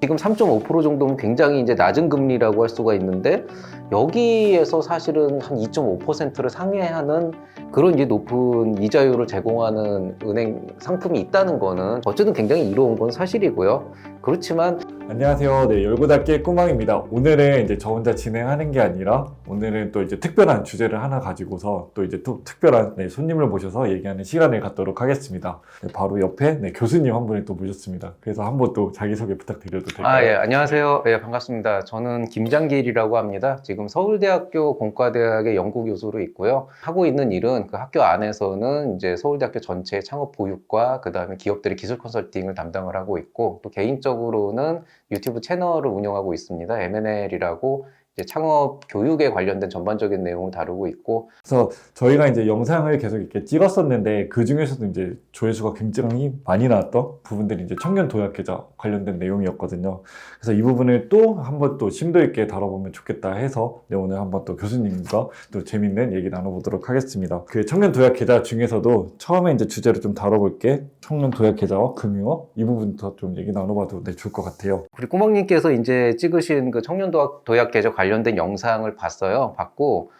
지금 3.5% 정도면 굉장히 이제 낮은 금리라고 할 수가 있는데 여기에서 사실은 한 2.5%를 상회하는 그런 이제 높은 이자율을 제공하는 은행 상품이 있다는 거는 어쨌든 굉장히 이로운 건 사실이고요. 그렇지만 안녕하세요. 네, 열고닫기 꾸망입니다. 오늘은 이제 저 혼자 진행하는 게 아니라 오늘은 또 이제 특별한 주제를 하나 가지고서 또 이제 또 특별한 손님을 모셔서 얘기하는 시간을 갖도록 하겠습니다. 네, 바로 옆에 교수님 한 분을 또 모셨습니다. 그래서 한번 또 자기소개 부탁드려도 될까요? 예, 안녕하세요. 예, 반갑습니다. 저는 김장길이라고 합니다. 지금 서울대학교 공과대학의 연구교수로 있고요. 하고 있는 일은 그 학교 안에서는 이제 서울대학교 전체 창업 보육과 그다음에 기업들의 기술 컨설팅을 담당을 하고 있고, 또 개인적으로는 유튜브 채널을 운영하고 있습니다. MNL이라고 이제 창업 교육에 관련된 전반적인 내용을 다루고 있고. 그래서 저희가 이제 영상을 계속 이렇게 찍었었는데 그 중에서도 이제 조회수가 굉장히 많이 나왔던 부분들이 이제 청년 도약 계좌 관련된 내용이었거든요. 그래서 이 부분을 또 한번 또 심도 있게 다뤄보면 좋겠다 해서 오늘 한번 또 교수님과 또 재밌는 얘기 나눠보도록 하겠습니다. 그 청년 도약 계좌 중에서도 처음에 이제 주제로 좀 다뤄볼 게 청년 도약 계좌와 금융업 이 부분부터 좀 얘기 나눠봐도 좋을 것 같아요. 우리 꾸멍님께서 이제 찍으신 그 청년 도약 계좌 관련된 영상을 봤고,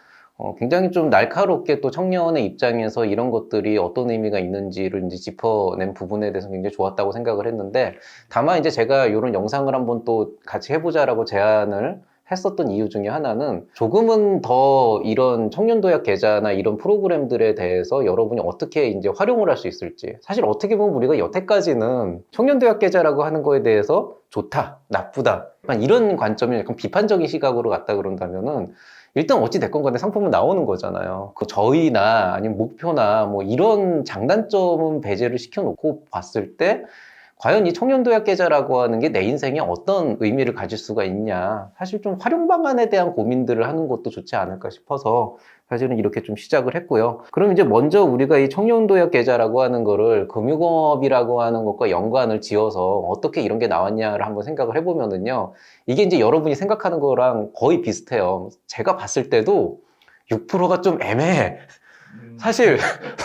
굉장히 좀 날카롭게 또 청년의 입장에서 이런 것들이 어떤 의미가 있는지를 이제 짚어낸 부분에 대해서 굉장히 좋았다고 생각을 했는데, 다만 이제 제가 이런 영상을 한번 또 같이 해보자라고 제안을 했었던 이유 중에 하나는 조금은 더 이런 청년도약 계좌나 이런 프로그램들에 대해서 여러분이 어떻게 이제 활용을 할 수 있을지. 사실 어떻게 보면 우리가 여태까지는 청년도약 계좌라고 하는 거에 대해서 좋다, 나쁘다, 약간 이런 관점이 약간 비판적인 시각으로 갔다 그런다면은 일단 어찌 됐건 간에 상품은 나오는 거잖아요. 그 저희나 아니면 목표나 뭐 이런 장단점은 배제를 시켜놓고 봤을 때 과연 이 청년도약 계좌라고 하는 게 내 인생에 어떤 의미를 가질 수가 있냐. 사실 좀 활용 방안에 대한 고민들을 하는 것도 좋지 않을까 싶어서 사실은 이렇게 좀 시작을 했고요. 그럼 이제 먼저 우리가 이 청년도약 계좌라고 하는 거를 금융업이라고 하는 것과 연관을 지어서 어떻게 이런 게 나왔냐를 한번 생각을 해보면은요. 이게 이제 여러분이 생각하는 거랑 거의 비슷해요. 제가 봤을 때도 6%가 좀 애매해. 사실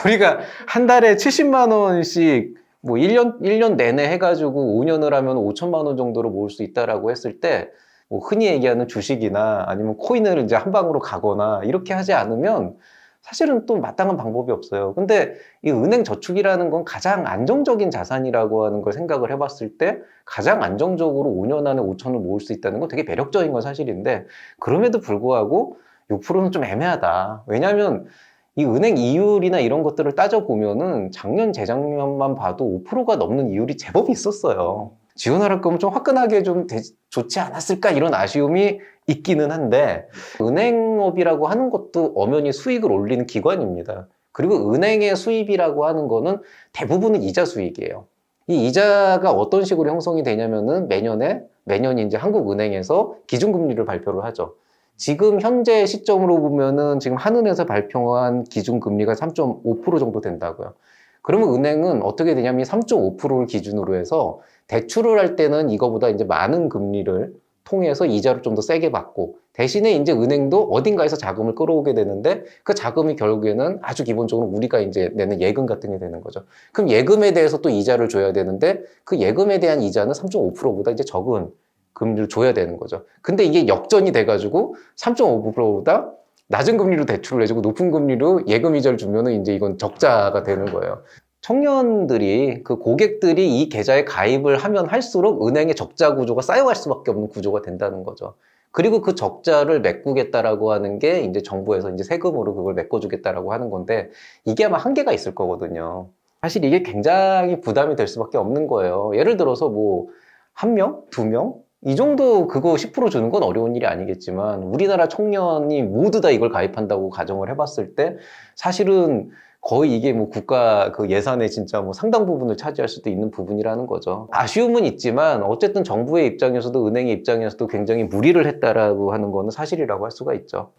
우리가 한 달에 70만 원씩 뭐 1년 내내 해가지고 5년을 하면 5천만 원 정도로 모을 수 있다라고 했을 때, 뭐 흔히 얘기하는 주식이나 아니면 코인을 이제 한 방으로 가거나 이렇게 하지 않으면 사실은 또 마땅한 방법이 없어요. 근데 이 은행 저축이라는 건 가장 안정적인 자산이라고 하는 걸 생각을 해봤을 때 가장 안정적으로 5년 안에 5천을 모을 수 있다는 건 되게 매력적인 건 사실인데, 그럼에도 불구하고 6%는 좀 애매하다. 왜냐하면 이 은행 이율이나 이런 것들을 따져보면은 작년, 재작년만 봐도 5%가 넘는 이율이 제법 있었어요. 지원할 거면 좀 화끈하게 좀 좋지 않았을까 이런 아쉬움이 있기는 한데, 은행업이라고 하는 것도 엄연히 수익을 올리는 기관입니다. 그리고 은행의 수입이라고 하는 거는 대부분은 이자 수익이에요. 이 이자가 어떤 식으로 형성이 되냐면은 매년 이제 한국은행에서 기준금리를 발표를 하죠. 지금 현재 시점으로 보면은 지금 한은에서 발표한 기준금리가 3.5% 정도 된다고요. 그러면 은행은 어떻게 되냐면 3.5%를 기준으로 해서 대출을 할 때는 이거보다 이제 많은 금리를 통해서 이자를 좀 더 세게 받고, 대신에 이제 은행도 어딘가에서 자금을 끌어오게 되는데 그 자금이 결국에는 아주 기본적으로 우리가 이제 내는 예금 같은 게 되는 거죠. 그럼 예금에 대해서 또 이자를 줘야 되는데 그 예금에 대한 이자는 3.5%보다 이제 적은 금리를 줘야 되는 거죠. 근데 이게 역전이 돼가지고 3.5%보다 낮은 금리로 대출을 해주고 높은 금리로 예금 이자를 주면은 이제 이건 적자가 되는 거예요. 청년들이 그 고객들이 이 계좌에 가입을 하면 할수록 은행의 적자 구조가 쌓여갈 수밖에 없는 구조가 된다는 거죠. 그리고 그 적자를 메꾸겠다라고 하는 게 이제 정부에서 이제 세금으로 그걸 메꿔주겠다라고 하는 건데, 이게 아마 한계가 있을 거거든요. 사실 이게 굉장히 부담이 될 수밖에 없는 거예요. 예를 들어서 뭐 한 명, 두 명, 이 정도 그거 10% 주는 건 어려운 일이 아니겠지만 우리나라 청년이 모두 다 이걸 가입한다고 가정을 해봤을 때 사실은 거의 이게 뭐 국가 그 예산의 진짜 뭐 상당 부분을 차지할 수도 있는 부분이라는 거죠. 아쉬움은 있지만 어쨌든 정부의 입장에서도 은행의 입장에서도 굉장히 무리를 했다라고 하는 거는 사실이라고 할 수가 있죠.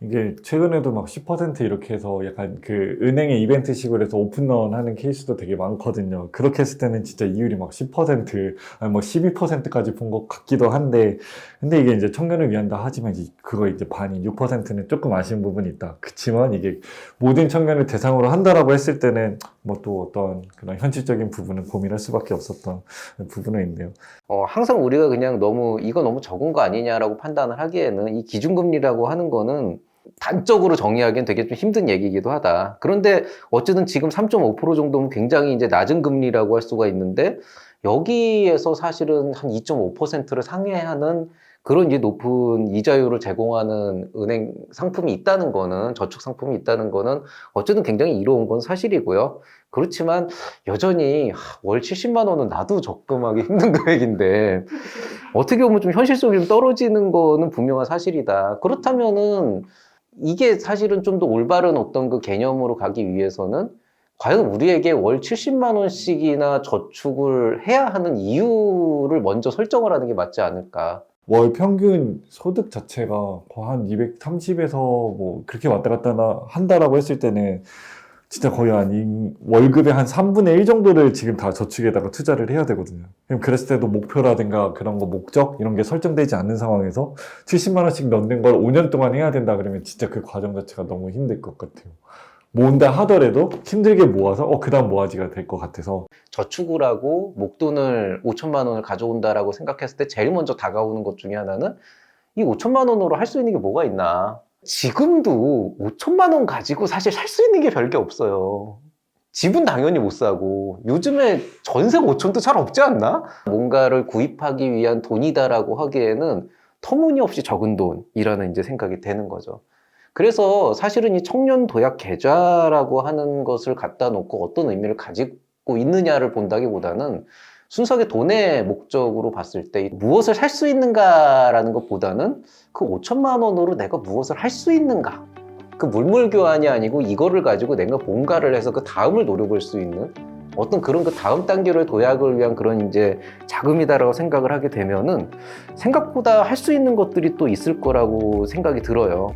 이게 최근에도 막 10% 이렇게 해서 약간 그 은행의 이벤트식으로 해서 오픈런 하는 케이스도 되게 많거든요. 그렇게 했을 때는 진짜 이율이 막 10%, 아니 뭐 12%까지 본 것 같기도 한데, 근데 이게 이제 청년을 위한다 하지만 이제 그거 이제 반이 6%는 조금 아쉬운 부분이 있다. 그치만 이게 모든 청년을 대상으로 한다라고 했을 때는 뭐 또 어떤 그런 현실적인 부분은 고민할 수밖에 없었던 부분은 있네요. 항상 우리가 그냥 이거 너무 적은 거 아니냐라고 판단을 하기에는 이 기준금리라고 하는 거는 단적으로 정의하기엔 되게 좀 힘든 얘기이기도 하다. 그런데 어쨌든 지금 3.5% 정도면 굉장히 이제 낮은 금리라고 할 수가 있는데 여기에서 사실은 한 2.5%를 상회하는 그런 이제 높은 이자율을 제공하는 은행 상품이 있다는 거는, 저축 상품이 있다는 거는 어쨌든 굉장히 이로운 건 사실이고요. 그렇지만 여전히 월 70만 원은 나도 적금하기 힘든 금액인데 어떻게 보면 좀 현실적으로 좀 떨어지는 거는 분명한 사실이다. 그렇다면은 이게 사실은 좀 더 올바른 어떤 그 개념으로 가기 위해서는 과연 우리에게 월 70만 원씩이나 저축을 해야 하는 이유를 먼저 설정을 하는 게 맞지 않을까. 월 평균 소득 자체가 거의 한 230에서 뭐 그렇게 왔다 갔다 한다라고 했을 때는 진짜 거의 월급의 한 3분의 1 정도를 지금 다 저축에다가 투자를 해야 되거든요. 그럼 그랬을 때도 목표라든가 그런 거 목적 이런 게 설정되지 않는 상황에서 70만 원씩 넣는 걸 5년 동안 해야 된다 그러면 진짜 그 과정 자체가 너무 힘들 것 같아요. 모은다 하더라도 힘들게 모아서 그다음 모아지가 될 것 같아서 저축을 하고 목돈을 5천만 원을 가져온다라고 생각했을 때 제일 먼저 다가오는 것 중에 하나는 이 5천만 원으로 할 수 있는 게 뭐가 있나. 지금도 5천만 원 가지고 사실 살 수 있는 게 별게 없어요. 집은 당연히 못 사고 요즘에 전세 5천도 잘 없지 않나? 뭔가를 구입하기 위한 돈이다라고 하기에는 터무니없이 적은 돈이라는 이제 생각이 되는 거죠. 그래서 사실은 이 청년 도약 계좌라고 하는 것을 갖다 놓고 어떤 의미를 가지고 있느냐를 본다기보다는 순수하게 돈의 목적으로 봤을 때 무엇을 살 수 있는가라는 것보다는 그 5천만 원으로 내가 무엇을 할 수 있는가, 그 물물교환이 아니고 이거를 가지고 내가 뭔가를 해서 그 다음을 노려볼 수 있는 어떤 그런 그 다음 단계로의 도약을 위한 그런 이제 자금이다라고 생각을 하게 되면은 생각보다 할 수 있는 것들이 또 있을 거라고 생각이 들어요.